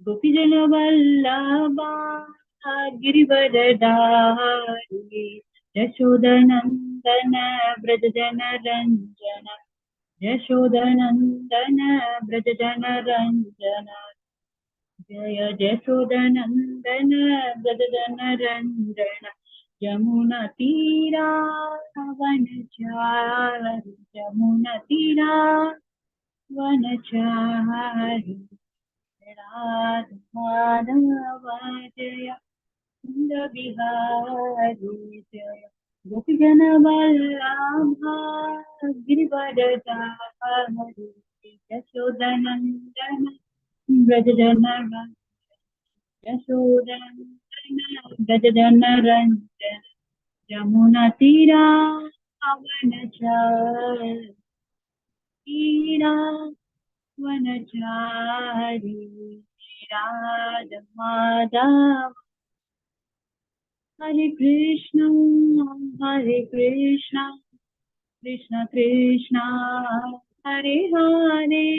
गोपीजन वल्लभा गिरिवरधारी यशोदनन्दन व्रजजन रञ्जन यशोदनन्दन व्रजजन रञ्जन जय यशोदनन्दन व्रजजन रञ्जन यमुना तीरा वनचारि यमुना तीरा वनचारि राधमाधव जय कुन्द बिहारी जय गोपीजन वल्लभा गिरिवरधारी यशोदनन्दन व्रजजन यशोदनन्दन व्रजजन रञ्जन यमुना तीरा वनचारी वनचारी राधमाधव हरे कृष्ण कृष्ण कृष्ण हरे हरे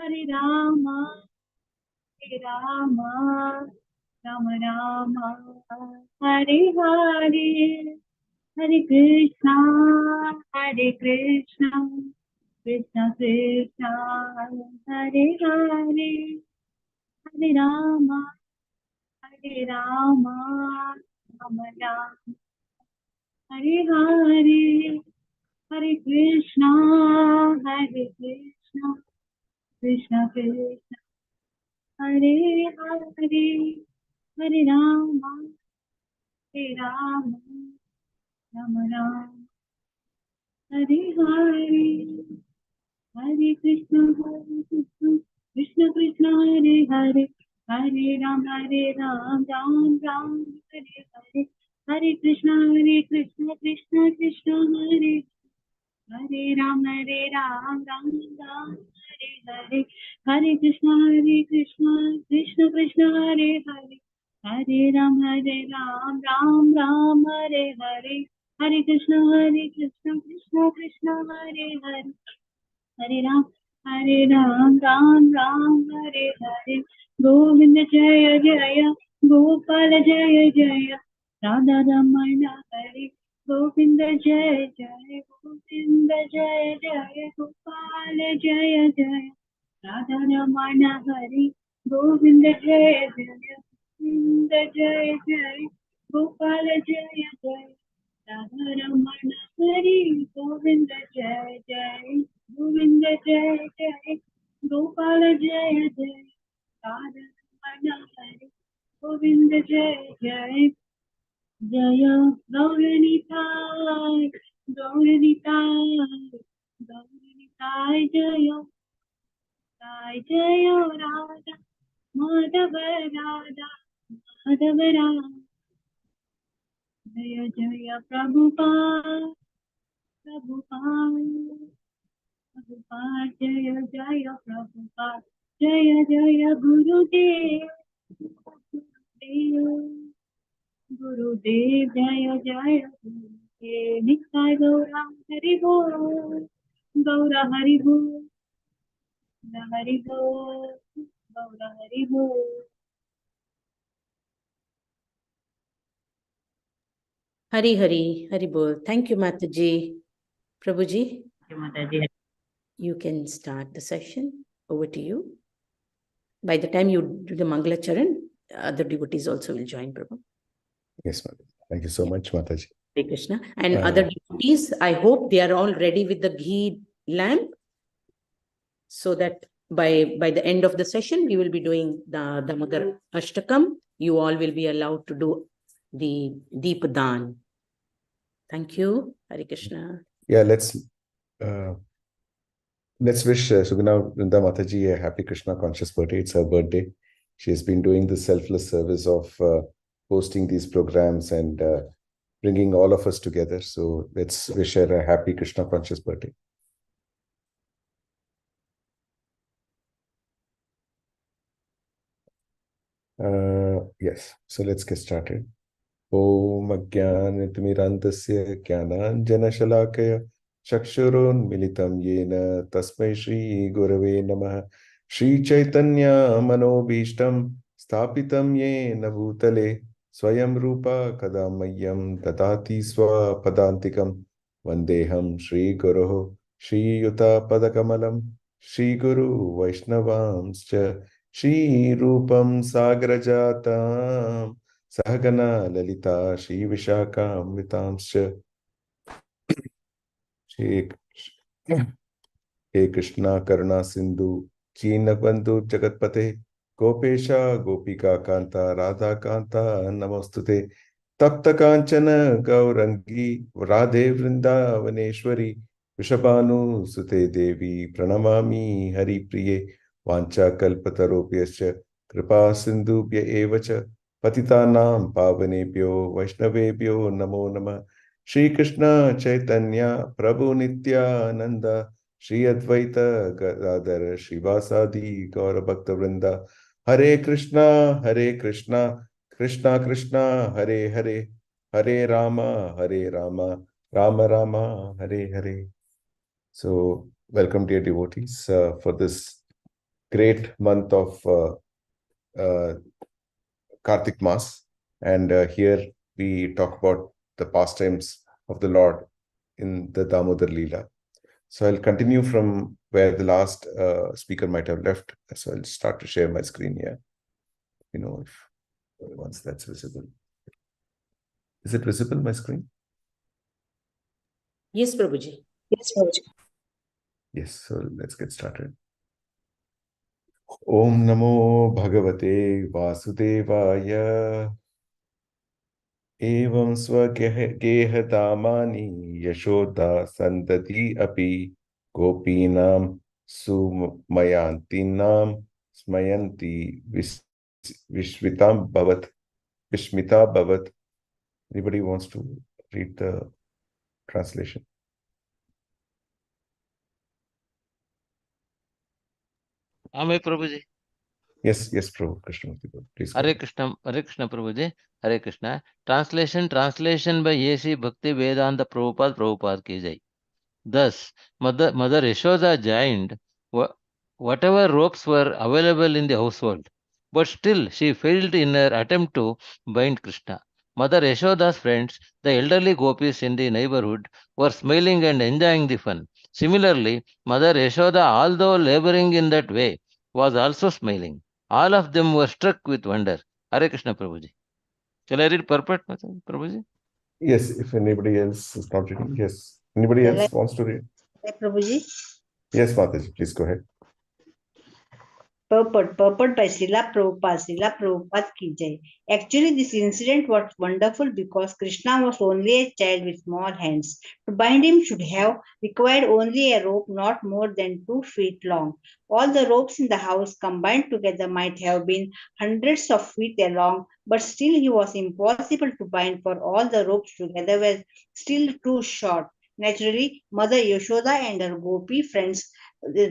हरे राम राम राम हरे हरे हरे कृष्ण कृष्ण कृष्ण हरे हरे हरे राम राम राम हरे हरे हरे कृष्ण कृष्ण कृष्ण हरे हरे हरे राम राम राम हरे हरे हरे कृष्ण कृष्ण कृष्ण हरे हरे हरे राम राम राम हरे हरे हरे कृष्ण कृष्ण कृष्ण हरे हरे राम राम राम हरे हरे हरे कृष्ण कृष्ण कृष्ण हरे हरे हरे राम राम राम हरे हरे हरे कृष्ण कृष्ण कृष्ण हरे हरे हरे राम राम राम हरे हरे गोविंद जय जय गोपाल जय जय राधा रमण हरे गोविंद जय जय गोविंद जय जय गोपाल जय जय राधा रमण हरे गोविंद जय जय गोविंद जय जय गोपाल जय जय राधा रमण हरे गोविंद जय जय गोविंद जय जय गोपाल जय जय राधा रमण हरे गोविंद जय जय जय गौरनिताय जय जय राधा माधव राम जय जय प्रभुपाद जय जय प्रभुपाद जय जय गुरुदेव जय जय गुरुदेव नित्याय गौरा हरि बोल गौरा हरि बोल हरि बोल गौरा हरि बोल Hari Hari, Hari Bol. Thank you, Mataji. Prabhuji, you can start the session. Over to you. By the time you do the Mangala Charan, other devotees also will join, Prabhu. Yes, Mataji. Thank you so much, Mataji. Hare Krishna. And other devotees, I hope they are all ready with the ghee lamp, so that by the end of the session, we will be doing the Damodar Ashtakam. You all will be allowed to do the Deepadan. Thank you. Hare Krishna. Yeah, let's wish Sugana Vrinda Mataji a happy Krishna conscious birthday. It's her birthday. She has been doing the selfless service of hosting these programs and bringing all of us together. So let's wish her a happy Krishna conscious birthday. Yes, so let's get started. Om Ajnanatimirandasya Jnananjanashalakaya Chakshurunmilitam Yena Tasmai Shri Gurave Namaha Shri Chaitanya Manobishtam Sthapitam Yena Bhutale Swayam Rupa Kadamayam Dadati Swa Padantikam Vandeham Shri Guru Shri Yuta Padakamalam Shri Guru Vaishnavamscha Shri Rupam Sagrajatam Sahagana Lalita Shri Vishakam Vitamscha Shri He Krishna Karuna Sindhu Cheenabandhu Jagatpate Gopesha Gopika Kanta Radha Kanta Namostute Tapta Kanchana Gaurangi Radhe Vrindavaneshwari Vishabhanu Sute Devi Pranamami Hari Priye Vancha Kalpataropyascha Kripa Sindhubhya Evacha Patitanam Pavanebhyo Vaishnavebhyo Namo Namah Shri Krishna Chaitanya Prabhu Nityananda Shri Advaita Gadadhara Shivasadi Gaura Bhakta Vrinda Hare Krishna Krishna Krishna Hare Hare Hare Rama Rama Rama Hare Hare. So welcome dear devotees for this great month of Kartik Mas, and here we talk about the pastimes of the Lord in the Damodar Leela. So I'll continue from where the last speaker might have left. So I'll start to share my screen here. If once that's visible. Is it visible, my screen? Yes, Prabhuji. Yes, so let's get started. Om Namo Bhagavate Vasudevaya Evam Swagehatamani Yashoda Sandati Api Gopinam Sumayantinam Smayanti Vishvitam Bhavat Vishmita Bhavat. Anybody wants to read the translation? Ame Prabhuji. Yes, Prabhu Krishnamurti. Please go Hare ahead. Krishna Prabhuji. Hare Krishna. Translation by A.C. Bhakti Vedanta Prabhupada ki jai. Thus, Mother Yashoda joined whatever ropes were available in the household, but still she failed in her attempt to bind Krishna. Mother Yashoda's friends, the elderly gopis in the neighborhood, were smiling and enjoying the fun. Similarly, Mother Yashoda, although laboring in that way, was also smiling. All of them were struck with wonder. Hare Krishna Prabhuji. Shall I read purport, Prabhuji? Yes, if anybody else is not reading, yes. Anybody else wants to read? Prabhuji. Yes, Mataji, please go ahead. Purport by Srila Prabhupada ki jai. Actually, this incident was wonderful because Krishna was only a child with small hands. To bind him should have required only a rope not more than 2 feet long. All the ropes in the house combined together might have been hundreds of feet long, but still he was impossible to bind, for all the ropes together were still too short. Naturally, Mother Yashoda and her gopi friends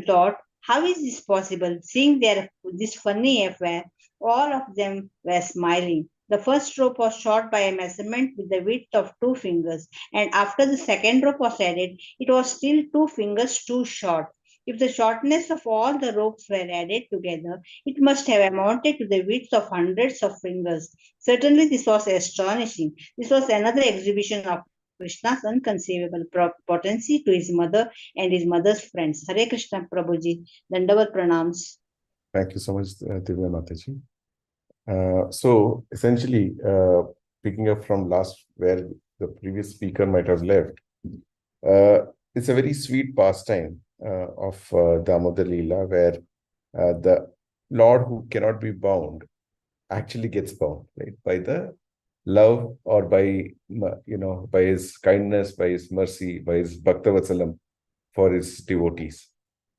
thought, how is this possible? Seeing this funny affair, all of them were smiling. The first rope was shot by a measurement with the width of 2 fingers, and after the second rope was added, it was still 2 fingers too short. If the shortness of all the ropes were added together, it must have amounted to the width of hundreds of fingers. Certainly, this was astonishing. This was another exhibition of Krishna's unconceivable potency to his mother and his mother's friends. Hare Krishna Prabhuji, Dandavat Pranams. Thank you so much, Divya Mataji. So essentially, picking up from last where the previous speaker might have left, it's a very sweet pastime of Damodar Leela, where the Lord who cannot be bound actually gets bound, right, by the love or by his kindness, by his mercy, by his Bhaktavatsalam for his devotees.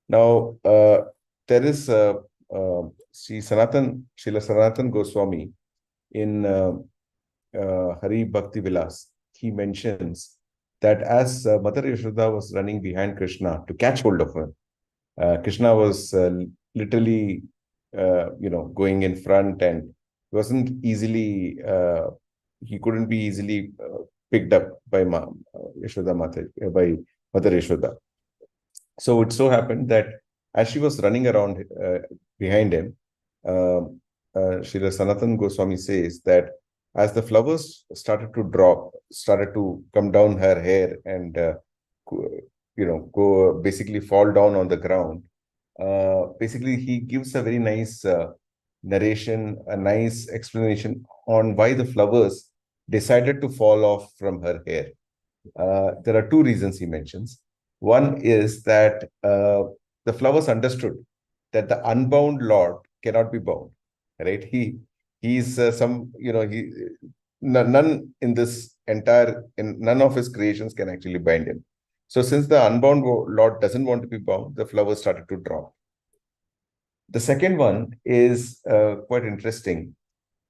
Now, there is Srila Sanatan Goswami in Hari Bhakti Vilas. He mentions that as Mother Yashoda was running behind Krishna to catch hold of her, Krishna was literally, going in front, and wasn't easily, he couldn't be easily picked up by Yashoda Mata, by Mother Yashoda. So it so happened that As she was running around behind him, Srila Sanatan Goswami says that as the flowers started to drop, started to come down her hair and go basically fall down on the ground. Basically, he gives a very nice narration, a nice explanation on why the flowers decided to fall off from her hair. There are two reasons he mentions. One is that the flowers understood that the unbound Lord cannot be bound, right? He's none in this none of his creations can actually bind him. So since the unbound Lord doesn't want to be bound, the flowers started to drop. The second one is quite interesting.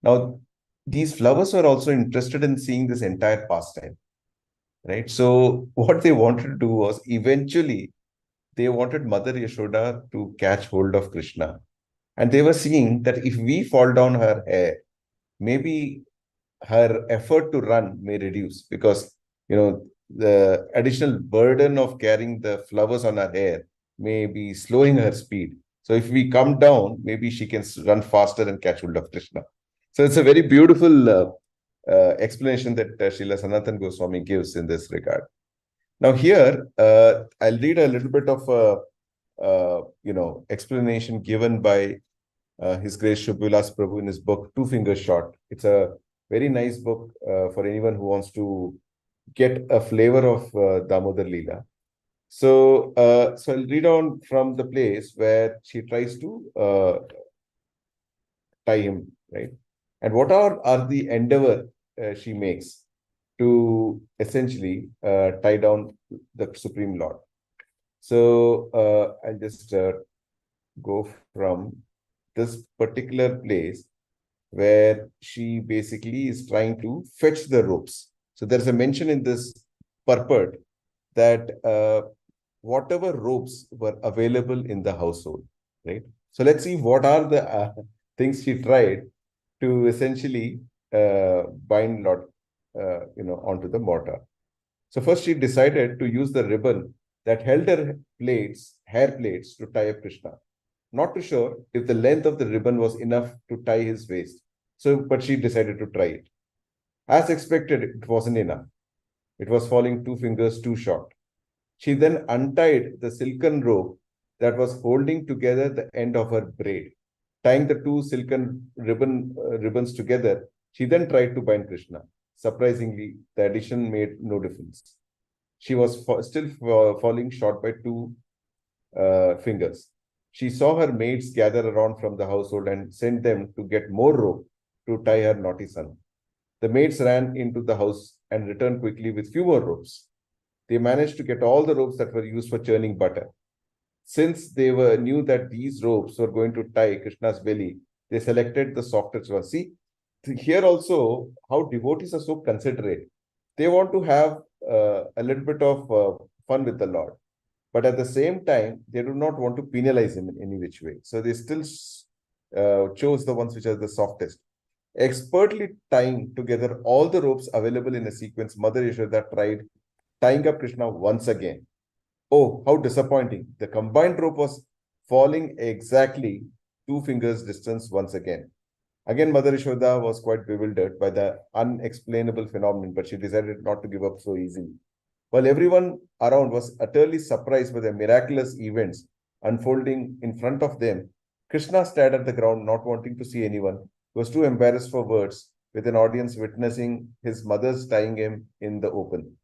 Now, these flowers were also interested in seeing this entire pastime, right? So what they wanted to do was eventually they wanted Mother Yashoda to catch hold of Krishna. And they were seeing that if we fall down her hair, maybe her effort to run may reduce because, the additional burden of carrying the flowers on her hair may be slowing her speed. So if we come down, maybe she can run faster and catch hold of Krishna. So it's a very beautiful explanation that Srila Sanatan Goswami gives in this regard. Now here, I'll read a little bit of explanation given by His Grace Shubhavilas Prabhu in his book, Two Fingers Short. It's a very nice book for anyone who wants to get a flavor of Damodar Leela. So I'll read on from the place where she tries to tie him, right? And what are the endeavor she makes to essentially tie down the Supreme Lord. So I'll just go from this particular place where she basically is trying to fetch the ropes. So there's a mention in this purport that whatever ropes were available in the household, right? So let's see what are the things she tried to essentially bind Lord, onto the mortar. So first she decided to use the ribbon that held her hair plates to tie up Krishna. Not too sure if the length of the ribbon was enough to tie his waist. But she decided to try it. As expected, it wasn't enough. It was falling 2 fingers too short. She then untied the silken rope that was holding together the end of her braid. Tying the two silken ribbons together, she then tried to bind Krishna. Surprisingly, the addition made no difference. She was still falling short by 2 fingers. She saw her maids gather around from the household and sent them to get more rope to tie her naughty son. The maids ran into the house and returned quickly with few more ropes. They managed to get all the ropes that were used for churning butter. Since they knew that these ropes were going to tie Krishna's belly, they selected the softest one. See, here also, how devotees are so considerate. They want to have a little bit of fun with the Lord. But at the same time, they do not want to penalize him in any which way. So they still chose the ones which are the softest. Expertly tying together all the ropes available in a sequence, Mother Yashoda tried tying up Krishna once again. Oh, how disappointing. The combined rope was falling exactly 2 fingers distance once again. Again, Mother Yashoda was quite bewildered by the unexplainable phenomenon, but she decided not to give up so easily. While everyone around was utterly surprised by the miraculous events unfolding in front of them, Krishna stared at the ground, not wanting to see anyone. He was too embarrassed for words, with an audience witnessing his mother's tying him in the open.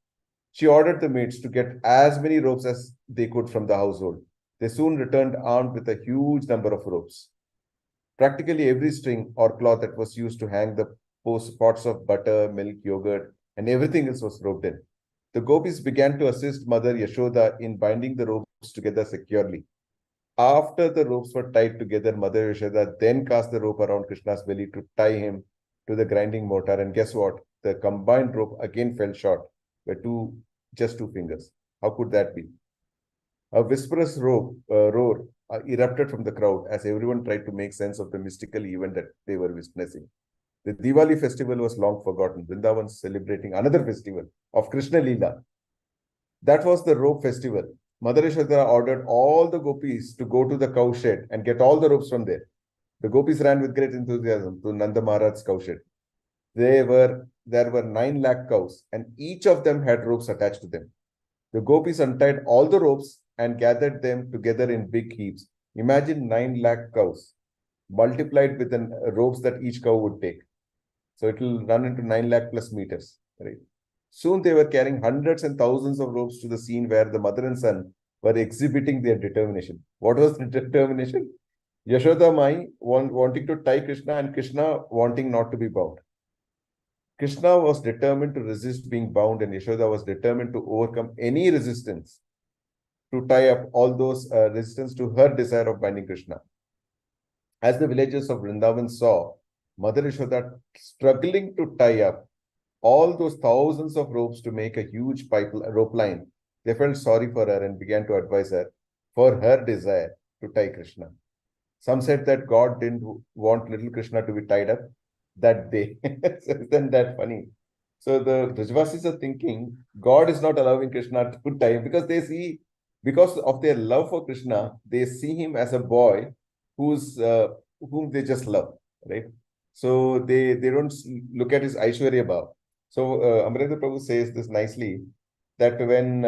She ordered the maids to get as many ropes as they could from the household. They soon returned armed with a huge number of ropes. Practically every string or cloth that was used to hang the pots of butter, milk, yogurt, and everything else was roped in. The gopis began to assist Mother Yashoda in binding the ropes together securely. After the ropes were tied together, Mother Yashoda then cast the rope around Krishna's belly to tie him to the grinding mortar. And guess what? The combined rope again fell short by just 2 fingers. How could that be? A whisperous roar erupted from the crowd as everyone tried to make sense of the mystical event that they were witnessing. The Diwali festival was long forgotten. Vrindavan celebrating another festival of Krishna Leela. That was the rope festival. Mother Yashoda ordered all the gopis to go to the cow shed and get all the ropes from there. The gopis ran with great enthusiasm to Nanda Maharaj's cow shed. There were 9 lakh cows, and each of them had ropes attached to them. The gopis untied all the ropes and gathered them together in big heaps. Imagine 9 lakh cows multiplied with the ropes that each cow would take. So it will run into 9 lakh plus meters. Right? Soon they were carrying hundreds and thousands of ropes to the scene where the mother and son were exhibiting their determination. What was the determination? Yashoda Mai wanting to tie Krishna and Krishna wanting not to be bound. Krishna was determined to resist being bound, and Yashoda was determined to overcome any resistance to tie up all those resistance to her desire of binding Krishna. As the villagers of Vrindavan saw Mother Yashoda struggling to tie up all those thousands of ropes to make a huge rope line, they felt sorry for her and began to advise her for her desire to tie Krishna. Some said that God didn't want little Krishna to be tied up that day. Isn't that funny? So the Brajvasis are thinking God is not allowing Krishna to tie him because they see, because of their love for Krishna, they see him as a boy whom they just love, right? So they don't look at his Aishwarya Bhav. So Amrita Prabhu says this nicely, that when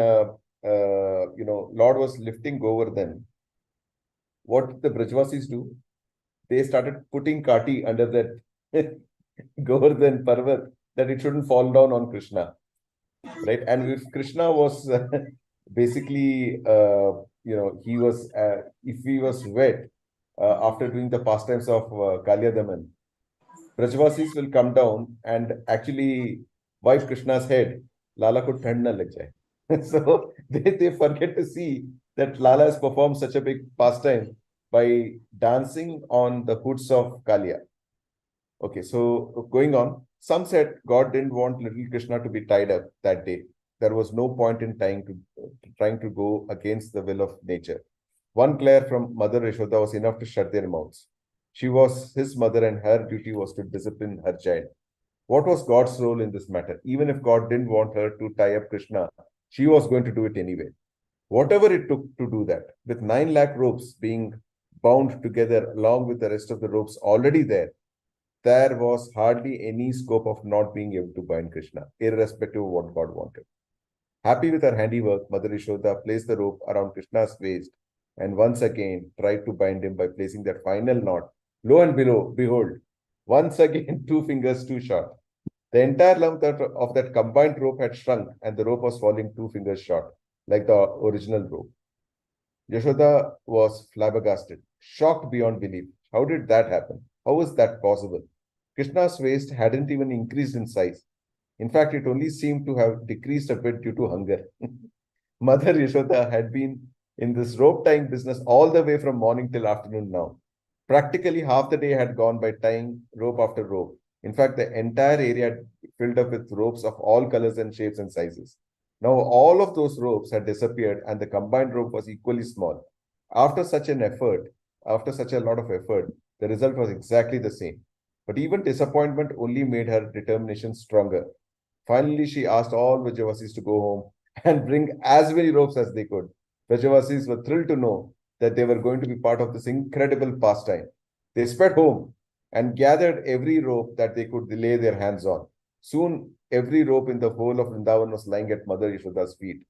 Lord was lifting Govardhan, what did the Brajvasis do? They started putting Kati under that Govardhan Parvat, that it shouldn't fall down on Krishna, right? And if Krishna was basically, he was, if he was wet after doing the pastimes of Kalya Daman, Brajvasis will come down and actually wipe Krishna's head. Lala ko thand na lag jaye. So they forget to see that Lala has performed such a big pastime by dancing on the hoods of Kalya. Okay, so going on, some said God didn't want little Krishna to be tied up that day. There was no point in trying to go against the will of nature. One glare from Mother Yashoda was enough to shut their mouths. She was his mother and her duty was to discipline her child. What was God's role in this matter? Even if God didn't want her to tie up Krishna, she was going to do it anyway. Whatever it took to do that, with 9 lakh ropes being bound together along with the rest of the ropes already there was hardly any scope of not being able to bind Krishna, irrespective of what God wanted. Happy with her handiwork, Mother Yashoda placed the rope around Krishna's waist and once again tried to bind him by placing that final knot. Lo and behold, once again 2 fingers too short. The entire length of that combined rope had shrunk and the rope was falling 2 fingers short, like the original rope. Yashoda was flabbergasted, shocked beyond belief. How did that happen? How was that possible? Krishna's waist hadn't even increased in size. In fact, it only seemed to have decreased a bit due to hunger. Mother Yashoda had been in this rope tying business all the way from morning till afternoon now. Practically half the day had gone by tying rope after rope. In fact, the entire area filled up with ropes of all colors and shapes and sizes. Now all of those ropes had disappeared and the combined rope was equally small. After such a lot of effort, the result was exactly the same. But even disappointment only made her determination stronger. Finally, she asked all Vrajavasis to go home and bring as many ropes as they could. Vrajavasis were thrilled to know that they were going to be part of this incredible pastime. They sped home and gathered every rope that they could lay their hands on. Soon, every rope in the whole of Vrindavan was lying at Mother Yashoda's feet.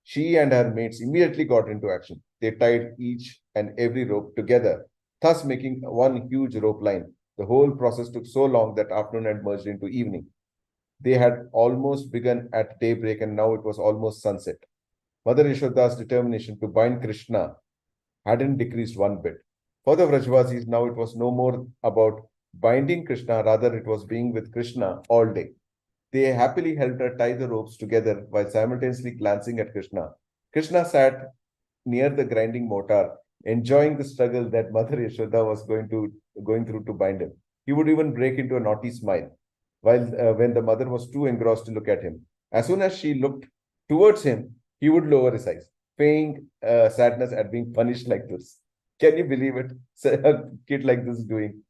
She and her mates immediately got into action. They tied each and every rope together, thus making one huge rope line. The whole process took so long that afternoon had merged into evening. They had almost begun at daybreak and now it was almost sunset. Mother Yashoda's determination to bind Krishna hadn't decreased one bit. For the Vrajvasis, now it was no more about binding Krishna, rather it was being with Krishna all day. They happily helped her tie the ropes together while simultaneously glancing at Krishna. Krishna sat near the grinding mortar, enjoying the struggle that Mother Yashoda was going through to bind him. He would even break into a naughty smile, when the mother was too engrossed to look at him. As soon as she looked towards him, he would lower his eyes, feigning sadness at being punished like this. Can you believe it? A kid like this doing,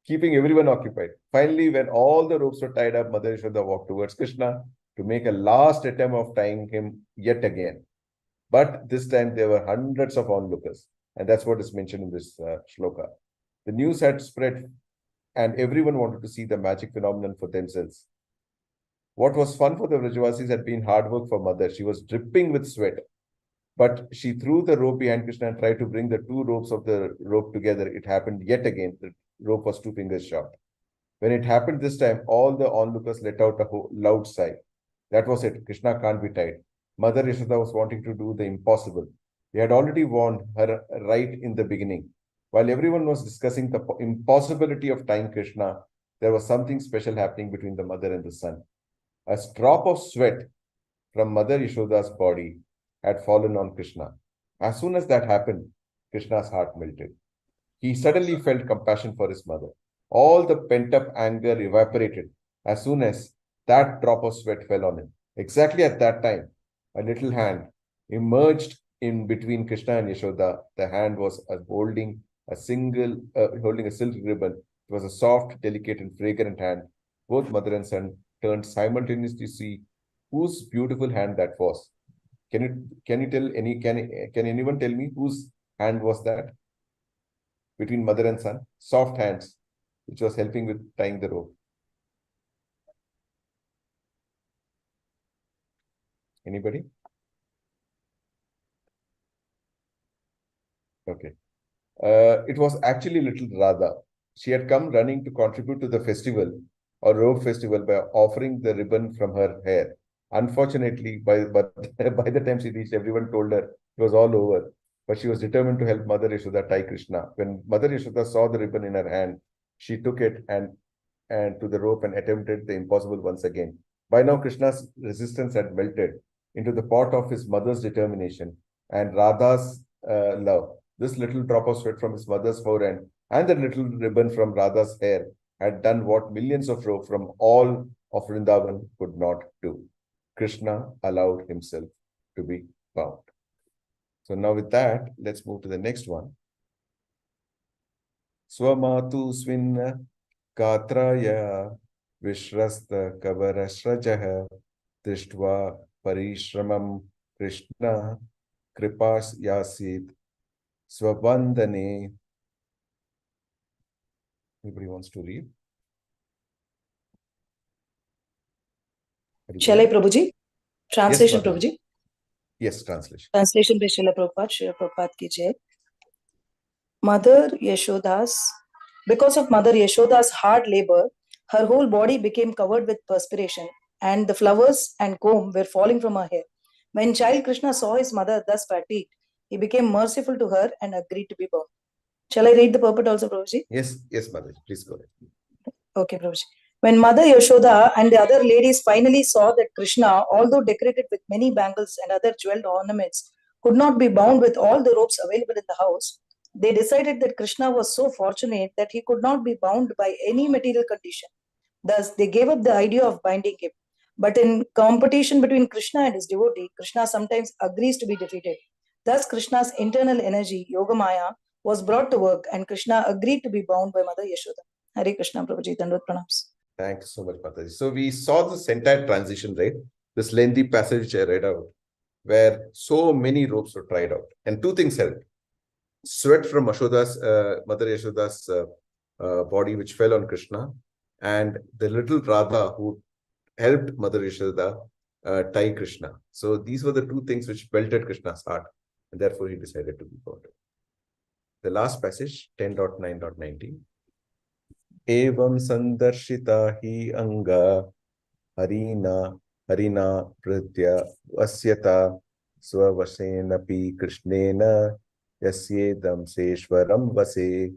keeping everyone occupied. Finally, when all the ropes were tied up, Mother Yashoda walked towards Krishna to make a last attempt of tying him yet again. But this time there were hundreds of onlookers. And that's what is mentioned in this shloka. The news had spread and everyone wanted to see the magic phenomenon for themselves. What was fun for the Vrajavasis had been hard work for mother. She was dripping with sweat. But she threw the rope behind Krishna and tried to bring the two ropes of the rope together. It happened yet again. The rope was 2 fingers short. When it happened this time, all the onlookers let out a loud sigh. That was it. Krishna can't be tied. Mother Yashoda was wanting to do the impossible. He had already warned her right in the beginning. While everyone was discussing the impossibility of tying Krishna, there was something special happening between the mother and the son. A drop of sweat from Mother Yashoda's body had fallen on Krishna. As soon as that happened, Krishna's heart melted. He suddenly felt compassion for his mother. All the pent-up anger evaporated as soon as that drop of sweat fell on him. Exactly at that time, a little hand emerged in between Krishna and Yashoda. The hand was holding a silk ribbon. It was a soft, delicate, and fragrant hand. Both mother and son turned simultaneously to see whose beautiful hand that was. Can anyone tell me whose hand was that? Between mother and son, soft hands, which was helping with tying the rope. Anybody? Okay. It was actually little Radha. She had come running to contribute to the festival or rope festival by offering the ribbon from her hair. Unfortunately, by the time she reached, everyone told her it was all over. But she was determined to help Mother Yashoda tie Krishna. When Mother Yashoda saw the ribbon in her hand, she took it and to the rope and attempted the impossible once again. By now, Krishna's resistance had melted into the pot of his mother's determination and Radha's love. This little drop of sweat from his mother's forehead and the little ribbon from Radha's hair had done what millions of rope from all of Vrindavan could not do. Krishna allowed himself to be bound. So now with that, let's move to the next one. Swamatu swinna katraya vishrasta kavarasrajaha tishtva parishramam Krishna kripas yasid swabandane. Anybody wants to read? Shall I, Prabhuji? Translation, yes, Prabhuji? Yes, translation. Translation by Srila Prabhupada ki jai. Because of Mother Yashoda's hard labor, her whole body became covered with perspiration, and the flowers and comb were falling from her hair. When child Krishna saw his mother thus fatigued, he became merciful to her and agreed to be bound. Shall I read the purport also, Prabhuji? Yes, Mother, please go ahead. Okay, Prabhuji. When Mother Yashoda and the other ladies finally saw that Krishna, although decorated with many bangles and other jeweled ornaments, could not be bound with all the ropes available in the house, they decided that Krishna was so fortunate that he could not be bound by any material condition. Thus, they gave up the idea of binding him. But in competition between Krishna and his devotee, Krishna sometimes agrees to be defeated. Thus, Krishna's internal energy, Yogamaya, was brought to work and Krishna agreed to be bound by Mother Yashoda. Hare Krishna, Prabhuji, Dandot Pranams. Thanks so much, Mataji. So we saw this entire transition, right? This lengthy passage I read out, where so many ropes were tried out. And two things helped. Sweat from Mother Yashoda's body, which fell on Krishna, and the little Radha who helped Mother Yashoda tie Krishna. So these were the two things which melted Krishna's heart, and therefore he decided to be bound. The last passage, 10.9.19. Evam sandarshita hi anga harina pritya vasyata swavasenapi krishnena yasyedam seshwaram vase.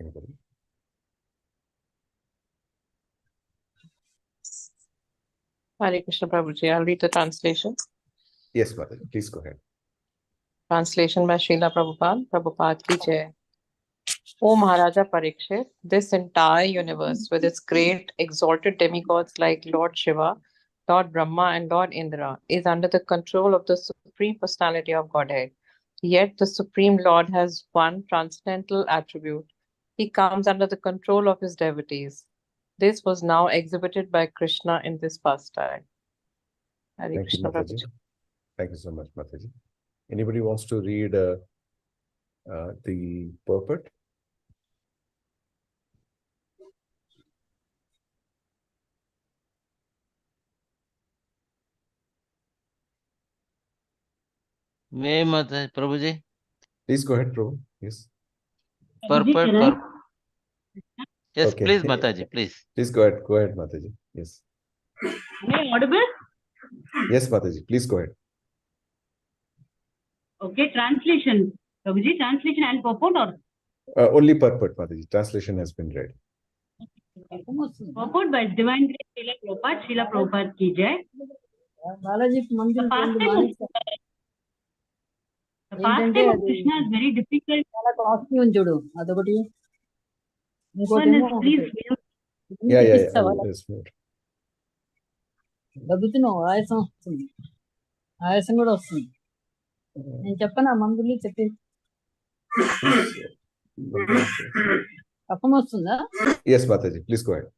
Anybody? Hare Krishna, Prabhuji. I'll read the translation. Yes, Mother, please go ahead. Translation by Srila Prabhupada. Prabhupada ki jai. O Maharaja Parikshit, this entire universe with its great exalted demigods like Lord Shiva, Lord Brahma and Lord Indra is under the control of the Supreme Personality of Godhead. Yet the Supreme Lord has one transcendental attribute. He comes under the control of his devotees. This was now exhibited by Krishna in this pastime. Hare Thank you, Krishna, Mataji. Prabhuji. Thank you so much, Mataji. Anybody wants to read the purport? May Mataji, Prabhuji. Please go ahead, Prabhu. Yes. Purport. Yes, Okay. please, Mataji, please. Please go ahead. Go ahead, Mataji. Yes. Am I audible? Yes, Mataji. Please go ahead. Okay, translation. Prabhuji, translation and purport or? Only purport, Mataji. Translation has been read. Purport by Divine Grace Srila Prabhupada ki jai. The pastime of Krishna is very difficult. One is please mute. Yeah. Yes, mute. దగ్గుతున్నావు ఆయాసం కూడా వస్తుంది నేను చెప్పనా మందులు చెప్పి కఫం వస్తుందా? Yes, Mataji, please go ahead.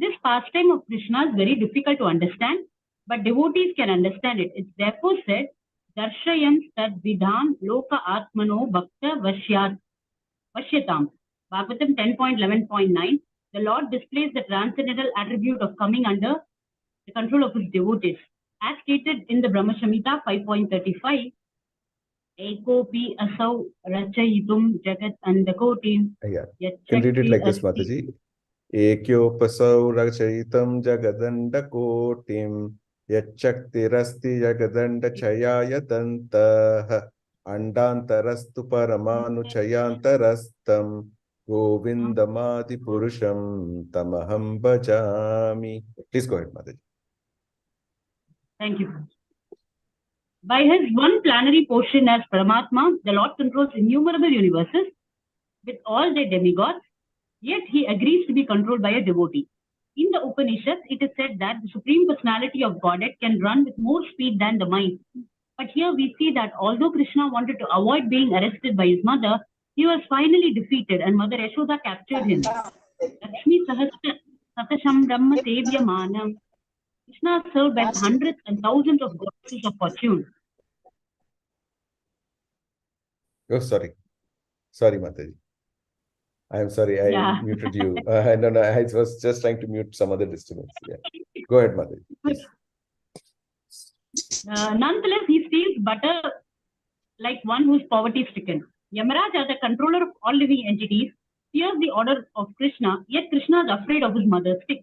This pastime of Krishna is very difficult to understand, but devotees can understand it. It's therefore said, Darshayam tad vidham loka atmano bhakta vashyatam. Bhagwatam 10.11.9. The Lord displays the transcendental attribute of coming under the control of his devotees. As stated in the Brahma Samhita 5.35, Ekopi asau rachayitum jagat andakotim. Yeah. Can read it like this, Mataji. Ekyopasau rachayitam jagadanda kotim yachaktirasti jagadanda chayayatantah andantarastu paramanu chayantarastam govindamadi purusham tamaham bhajami. Please go ahead, Mataji. Thank you. By his one planetary portion as Paramatma, the Lord controls innumerable universes with all their demigods, yet he agrees to be controlled by a devotee. In the Upanishads, it is said that the Supreme Personality of Godhead can run with more speed than the mind. But here we see that although Krishna wanted to avoid being arrested by his mother, he was finally defeated and Mother Yashoda captured him. Lakshmi Sahasra Satasham Brahma Sevya Manam. Krishna served by hundreds and thousands of goddesses of fortune. Oh, sorry. Sorry, Mataji. I am sorry, I muted you. No, I was just trying to mute some other disturbance. Yeah. Go ahead, Mataji. Yes. Nonetheless, he steals butter like one who is poverty-stricken. Yamaraja, the controller of all living entities, fears the order of Krishna, yet Krishna is afraid of his mother's stick.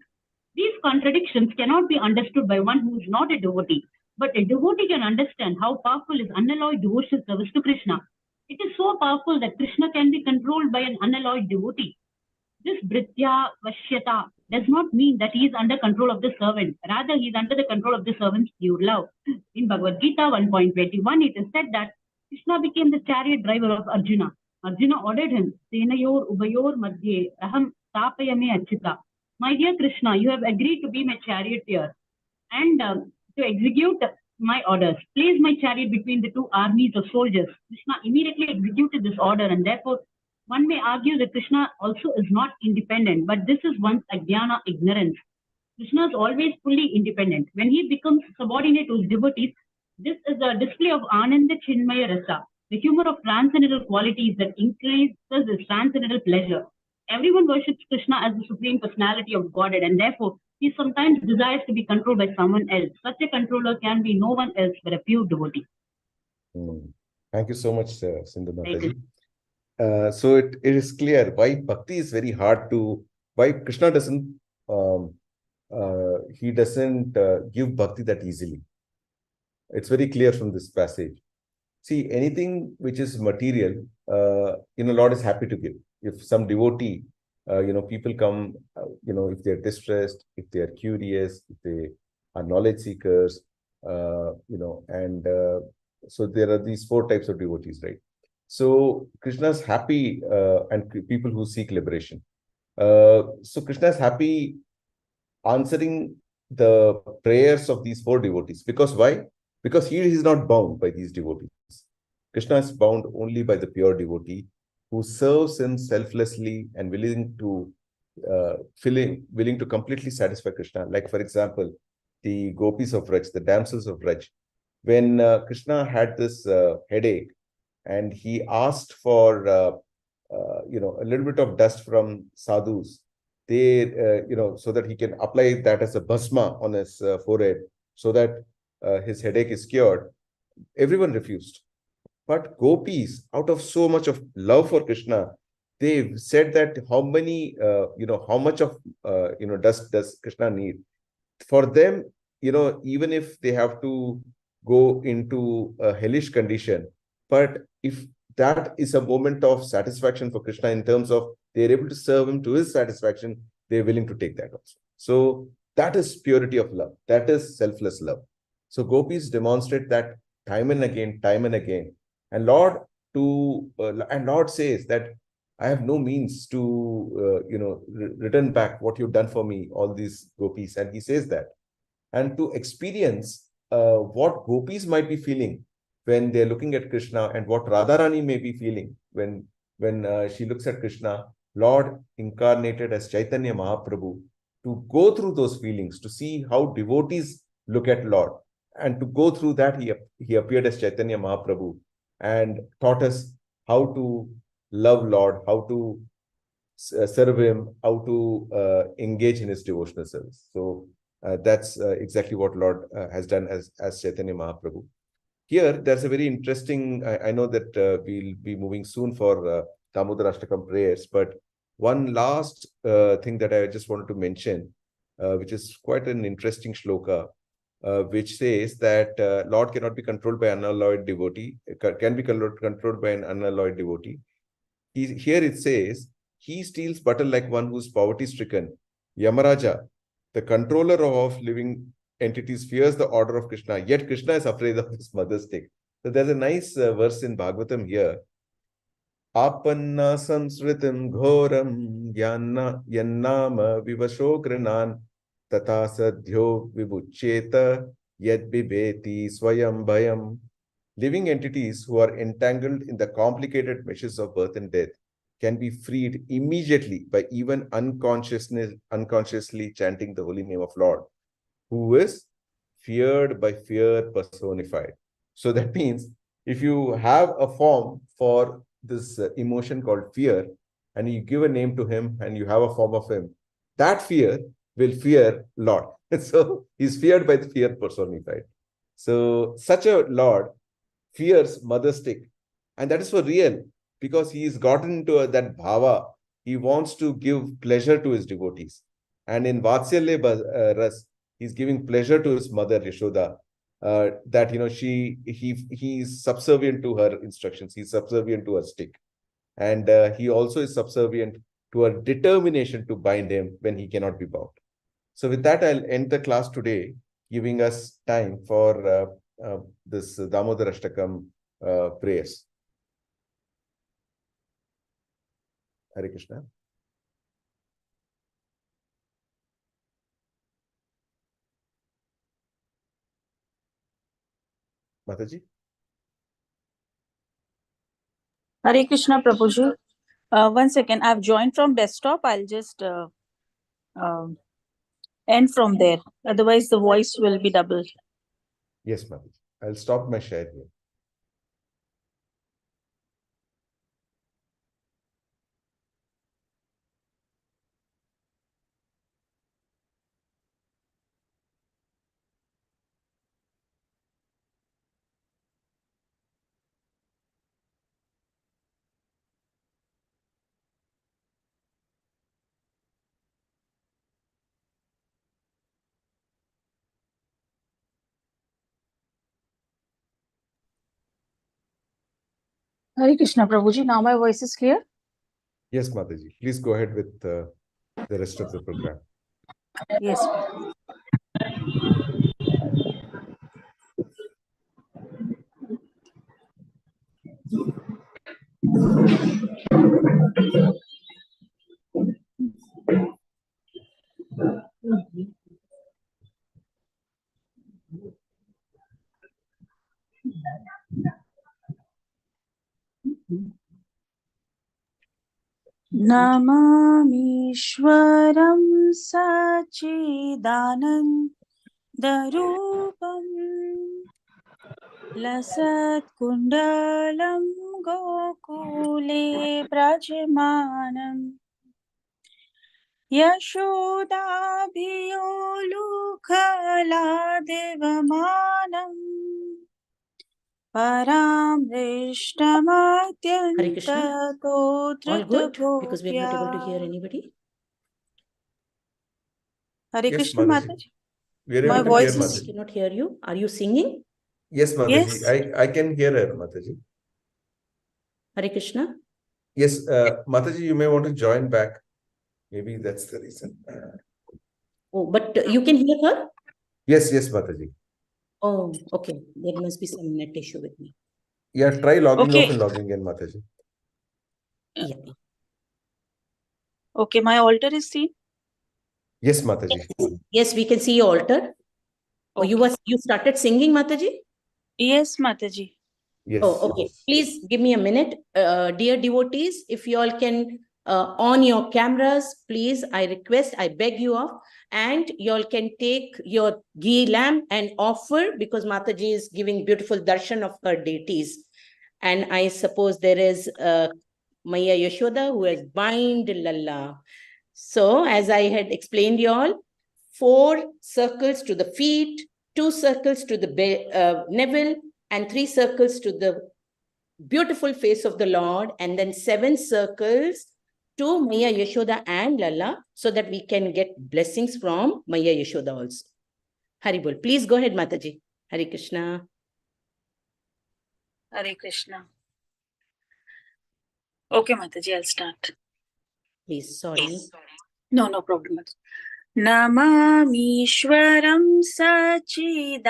These contradictions cannot be understood by one who is not a devotee, but a devotee can understand how powerful is unalloyed devotional service to Krishna. It is so powerful that Krishna can be controlled by an unalloyed devotee. This Britya Vashyata does not mean that he is under control of the servant. Rather, he is under the control of the servant's pure love. In Bhagavad Gita 1.21, it is said that Krishna became the chariot driver of Arjuna. Arjuna ordered him, Senayor Ubayor Madhye Aham Tapayame Achita. My dear Krishna, you have agreed to be my charioteer and to execute my orders. Place my chariot between the two armies of soldiers. Krishna immediately executed this order, and therefore one may argue that Krishna also is not independent, but this is one's ajnana, ignorance. Krishna is always fully independent. When he becomes subordinate to his devotees, this is a display of Ananda Chinmaya Rasa, the humor of transcendental qualities that increases his transcendental pleasure. Everyone worships Krishna as the Supreme Personality of Godhead, and therefore he sometimes desires to be controlled by someone else. Such a controller can be no one else but a pure devotee. Thank you so much, Sindhu Mataji. So it is clear why bhakti is very hard to, why Krishna doesn't give bhakti that easily. It's very clear from this passage. See, anything which is material, Lord is happy to give. If some devotee, people come, if they're distressed, if they are curious, if they are knowledge seekers, so there are these 4 types of devotees, right? So Krishna is happy, and people who seek liberation. So Krishna is happy answering the prayers of these 4 devotees. Because why? Because he is not bound by these devotees. Krishna is bound only by the pure devotee who serves him selflessly and willing to completely satisfy Krishna. Like, for example, the gopis of Vraj, the damsels of Vraj. When Krishna had this headache, and he asked for a little bit of dust from sadhus, they so that he can apply that as a bhasma on his forehead, so that his headache is cured. Everyone refused. But gopis, out of so much of love for Krishna, they said that how much of dust does Krishna need? For them, even if they have to go into a hellish condition, but if that is a moment of satisfaction for Krishna in terms of they're able to serve him to his satisfaction, they're willing to take that also. So that is purity of love. That is selfless love. So gopis demonstrate that time and again, time and again. And Lord says that I have no means to return back what you've done for me, all these gopis. And he says that. And to experience what gopis might be feeling when they're looking at Krishna, and what Radharani may be feeling when she looks at Krishna, Lord incarnated as Chaitanya Mahaprabhu, to go through those feelings, to see how devotees look at Lord. And to go through that, he appeared as Chaitanya Mahaprabhu and taught us how to love Lord, how to serve him, how to engage in his devotional service. So that's exactly what Lord has done as Chaitanya Mahaprabhu. Here, there's a very interesting, I know that we'll be moving soon for Damodar Ashtakam prayers, but one last thing that I just wanted to mention, which is quite an interesting shloka, which says that Lord cannot be controlled by an unalloyed devotee, can be controlled by an unalloyed devotee. Here it says, he steals butter like one who's poverty-stricken. Yamaraja, the controller of living entities, fears the order of Krishna, yet Krishna is afraid of his mother's stick. So there's a nice verse in Bhagwatam here. Apanna samsritim ghoram yannama vivashogrinan tata sadhyo vibucheta yad bibeti swayam bhayam. Living entities who are entangled in the complicated meshes of birth and death can be freed immediately by even unconsciously chanting the holy name of Lord, who is feared by fear personified. So that means if you have a form for this emotion called fear, and you give a name to him and you have a form of him, that fear will fear Lord. So he's feared by the fear personified. So such a Lord fears mother stick, and that is for real, because he's gotten into that bhava. He wants to give pleasure to his devotees, and in Vatsalya Ras, he's giving pleasure to his mother Yashoda, that he's subservient to her instructions, he's subservient to her stick, and he also is subservient to her determination to bind him when he cannot be bound. So with that, I'll end the class today, giving us time for this Damodar Ashtakam prayers. Hare Krishna. Mataji. Hare Krishna, Prabhuji. One second, I've joined from desktop. I'll just end from there. Otherwise, the voice will be double. Yes, Mataji. I'll stop my share here. Hare Krishna, Prabhuji. Now my voice is clear? Yes, Mataji. Please go ahead with the rest of the program. Yes. Namamishwaram Sachidanand दरूपं लसत्कुण्डलं गोकुले व्रजमानम् यशोदाभियोलुखलादेवमानम् Hare Krishna. All good? Because we are not able to hear परामृष्टमत्यन्ततोधृतगोप्या. anybody. Hare Yes, Krishna, Mataji. Mataji. We are My able to voice hear is- We Mataji. cannot hear you. Are you singing? Yes, Mataji. Yes. I can hear her, Mataji. Hare Krishna. Yes, Mataji, you may want to join back. Maybe that's the reason. Oh, but you can hear her? Yes, Mataji. Oh, okay. There must be some net issue with me. Yeah, try logging Okay. off and logging in, Mataji. Yeah. Okay, my altar is seen. Yes, Mataji. Yes, we can see your altar. Oh, Okay. you started singing, Mataji? Yes, Mataji. Yes. Oh, okay. Please give me a minute. Dear devotees, if you all can on your cameras, please, I request, I beg you of, and you all can take your ghee lamp and offer, because Mataji is giving beautiful darshan of her deities. And I suppose there is Maya Yashoda who has bind Lalla. So, as I had explained you all, 4 circles to the feet, 2 circles to the navel, and 3 circles to the beautiful face of the Lord, and then 7 circles to Maya Yashoda and Lalla, so that we can get blessings from Maya Yashoda also. Haribol, please go ahead, Mataji. Hare Krishna. Hare Krishna. Okay, Mataji, I'll start. Please, sorry. No problem. नमामीश्वरं सच्चिदानन्दरूपं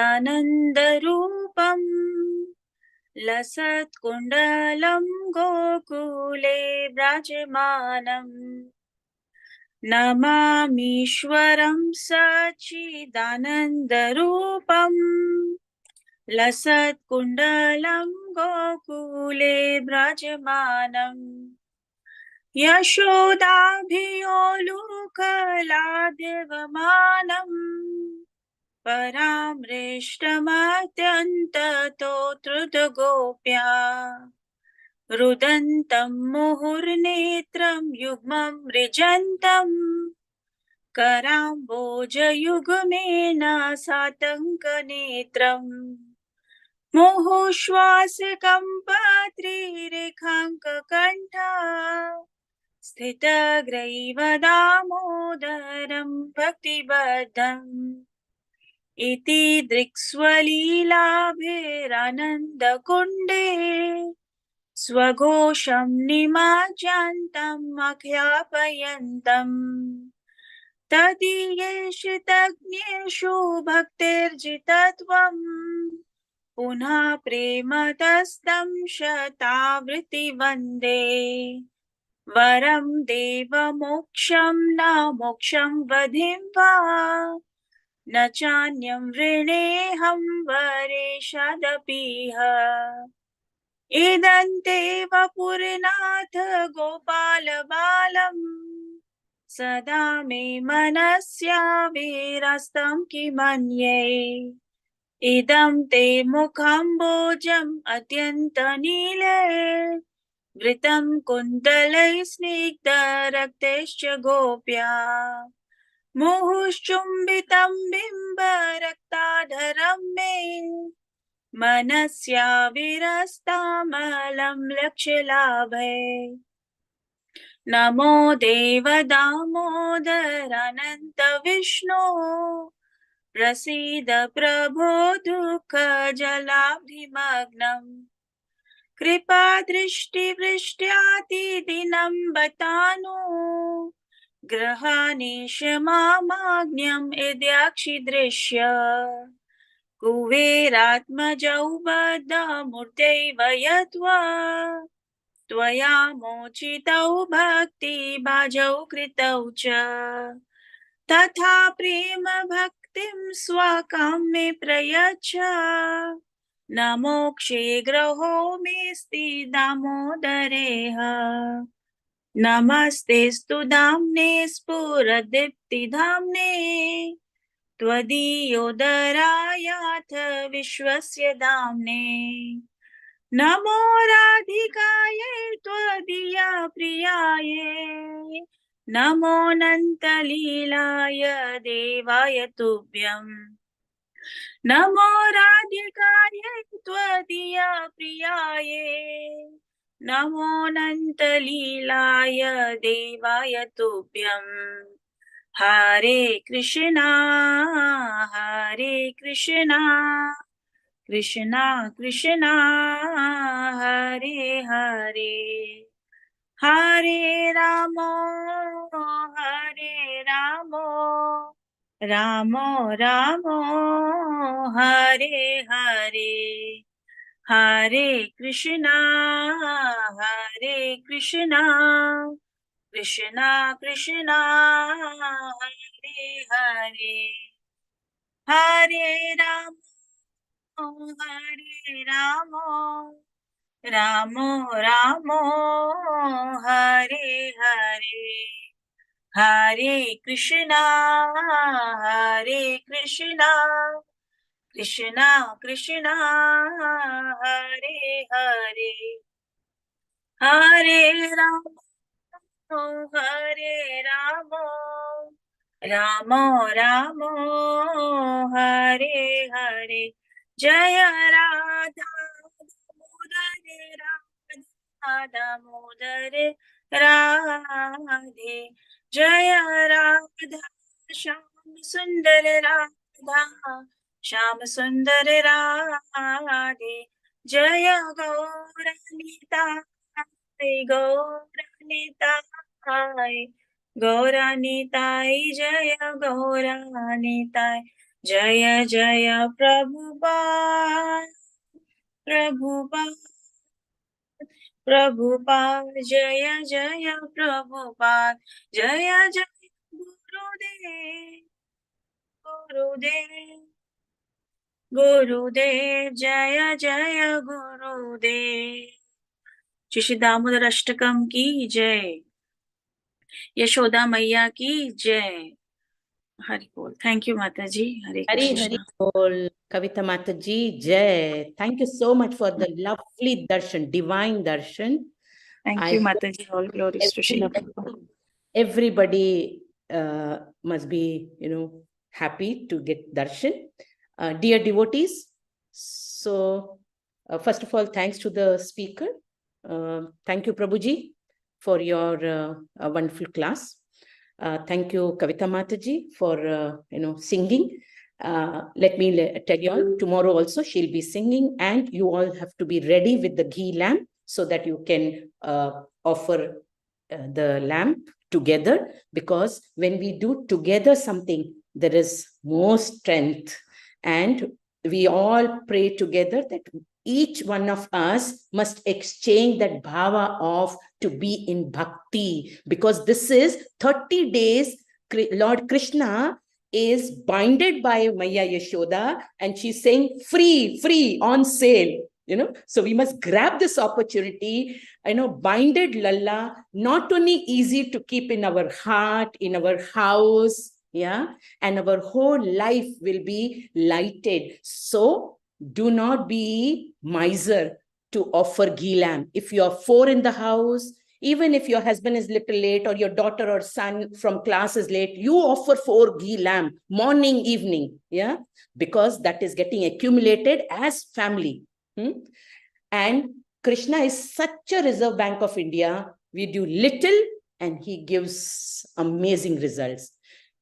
लसत्कुण्डलं गोकुले व्रजमानम् नमामीश्वरं सच्चिदानन्दरूपं लसत्कुण्डलं गोकुले व्रजमानम् यशोदाभियोलुकलादेवमानम् परामृष्टमत्यन्ततोत्रृतगोप्या रुदन्तं मुहुर्नेत्रं युग्मं मृजन्तम् कराम्बोजयुग्मेन सातङ्कनेत्रम् मुहुश्वासकम्पत्रिरेखाङ्ककण्ठा स्थितग्रैव दामोदरं भक्तिबद्धम् इति दृक्स्वलीलाभिरानन्दकुण्डे स्वघोषं निमज्जन्तम् आख्यापयन्तम् तदीयेषु भक्तिर्जितत्वम् पुनः प्रेमतस्तं शतावृत्ति वन्दे वरं देवमोक्षं न मोक्षं वधिं वा न चान्यं वृणेऽहं वरेषदपीह इदन्तेव पुरनाथ गोपालबालम् सदा मे मनस्याविरस्तं किमन्ये इदं ते मुखाम्बोजम् अत्यन्तनीले वृतं कुन्तलैः स्निग्धरक्तैश्च गोप्या मुहुश्चुम्बितं बिम्बरक्ताधरं मे मनस्याविरस्तामलं लक्ष्यलाभे नमो देव दामोदरानन्त विष्णो प्रसीद प्रभो दुःखजलाब्धिमग्नम् कृपादृष्टिवृष्ट्यातिदिनं बतानो ग्रहाणेश मामाज्ञम् यद्याक्षिदृश्य कुबेरात्मजौ बद्धमूर्तैव यत्वा त्वया मोचितौ भक्तिभाजौ कृतौ च तथा प्रेम भक्तिं स्वकां मे प्रयच्छ न मोक्षे ग्रहो मेऽस्ति दामोदरेह नमस्तेऽस्तु धाम्ने स्फुरदीप्तिधाम्ने त्वदीयोदरायाथ विश्वस्य दाम्ने नमो राधिकायै त्वदीया प्रियायै नमोऽनन्तलीलाय देवाय तुभ्यम् नमो राधिकायै त्वदीया प्रियायै नमोऽनन्तलीलाय देवाय तुभ्यम् हरे कृष्णा कृष्णा कृष्णा हरे हरे हरे राम राम राम हरे हरे हरे कृष्णा कृष्णा कृष्णा हरे हरे हरे राम राम राम हरे हरे हरे कृष्णा कृष्णा कृष्णा हरे हरे हरे राम राम राम हरे हरे जय राधा दामोदर राधे जय राधा श्याम सुंदर राधा श्याम सुंदर राधे जय गौरानिताय गौरानिताय जय गौरानिताय जय जय प्रभुपाद जय जय प्रभुपाद जय जय गुरुदेव जय जय गुरुदेव। श्री दामोदर अष्टकम की जय। यशोदा मैया की जय। हरि बोल। थैंक यू माता जी। हरे Hari Krishna. Hari Bol, Kavita Mataji, Jai. Thank you so much for the lovely darshan, divine darshan. Thank I you hope माता जी। All glories to Srila Prabhupada. everybody must be, happy to get darshan. Dear devotees, so first of all, thanks to the speaker. Thank you, Prabhuji, for your wonderful class. Thank you, Kavita Mataji, for singing. Let me tell you all, tomorrow also she'll be singing, and you all have to be ready with the ghee lamp so that you can offer the lamp together, because when we do together something, there is more strength, and we all pray together that each one of us must exchange that bhava of to be in bhakti, because this is 30 days Lord Krishna is binded by Maya Yashoda, and she's saying free on sale. So we must grab this opportunity. Binded Lalla, not only easy to keep in our heart, in our house, and our whole life will be lighted. So do not be miser to offer ghee lamp. If you are 4 in the house, even if your husband is little late or your daughter or son from class is late, you offer 4 ghee lamp, morning, evening, because that is getting accumulated as family. And Krishna is such a Reserve Bank of India. We do little and he gives amazing results.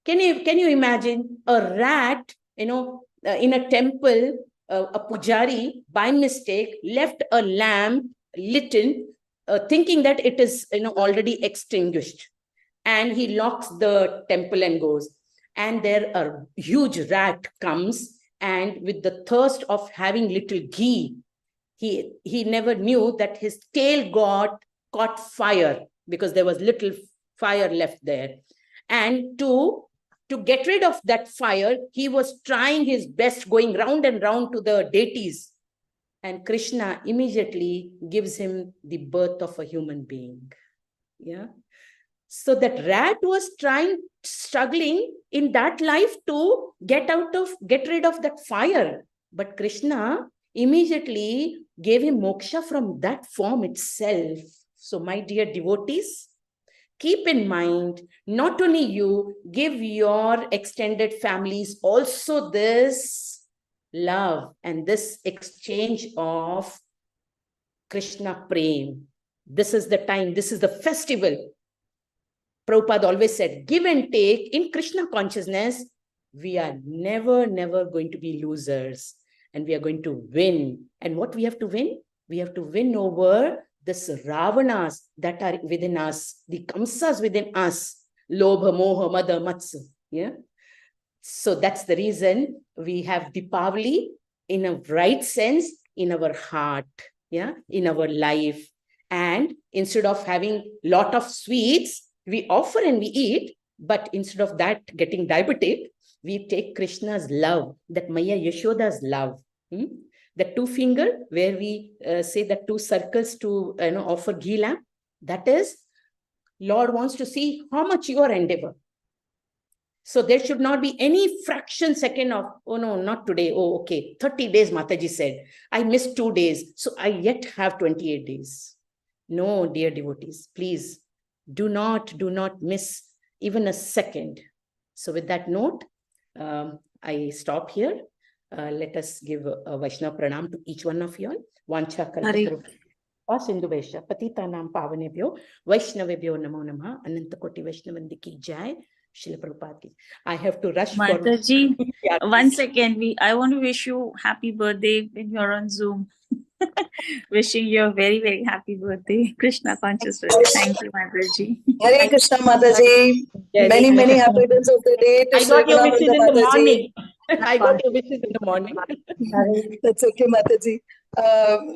Can you imagine a rat, in a temple, a pujari by mistake left a lamp lit, thinking that it is already extinguished, and he locks the temple and goes, and there a huge rat comes, and with the thirst of having little ghee, he never knew that his tail caught fire, because there was little fire left there, and to get rid of that fire, he was trying his best, going round and round to the deities, and Krishna immediately gives him the birth of a human being. So that rat was struggling in that life to get rid of that fire. But Krishna immediately gave him moksha from that form itself. So my dear devotees, keep in mind, not only you, give your extended families also this love and this exchange of Krishna Prem. This is the time, this is the festival. Prabhupada always said, give and take in Krishna consciousness, we are never going to be losers, and we are going to win. And what we have to win? We have to win over this Ravanas that are within us, the Kamsas within us, Lobha, Moha, Mada, Matsa. Yeah. So that's the reason we have Deepavali in a right sense in our heart, yeah, in our life. And instead of having lot of sweets, we offer and we eat, but instead of that getting diabetic, we take Krishna's love, that Maya Yashoda's love. The two finger where we say the two circles to offer ghee lamp, that is, Lord wants to see how much your endeavor. So there should not be any fraction second of, oh no, not today. Oh, okay, 30 days, Mataji said. I missed 2 days, so I yet have 28 days. No, dear devotees, please do not miss even a second. So with that note, I stop here. Let us give a Vaishnava pranam to each one of you all. Vancha kalpataru Sindhu Vaishya Patitanam Pavanebhyo Vaishnavebhyo Namo Namah Ananta Koti Vaishnavandi ki jai. Srila Prabhupada ki. I have to rush Mataji, for 1 second. I want to wish you happy birthday when you're on Zoom. Wishing you a very happy birthday. Krishna conscious birthday. Thank you, Mataji. Hare Krishna Mataji. Many happy returns of the day to I got your wishes in the Mataji. morning. I got your wishes in the morning. That's okay, Mataji.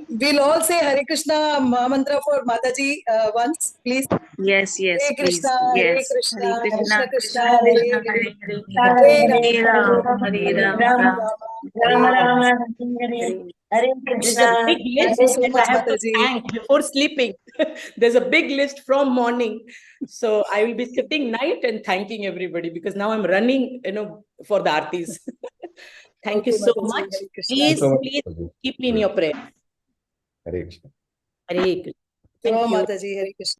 We'll all say Hare Krishna Mantra for Mataji once, please. Yes, Hare please. Krishna, Yes. Hare Krishna, Krishna, Krishna, Hare Hare Hare, Hare, Hare Ram, Hare Ram, There's a big Thank list you so that much, I have to Mataji. thank before sleeping. There's a big list from morning. So I will be sitting night and thanking everybody because now I'm running, for the artis. Thank you so Mataji. much. Hare Krishna. Please keep me in your prayer. Hare Krishna. Hare Krishna. Sure, Thank you. Mataji. Hare Krishna.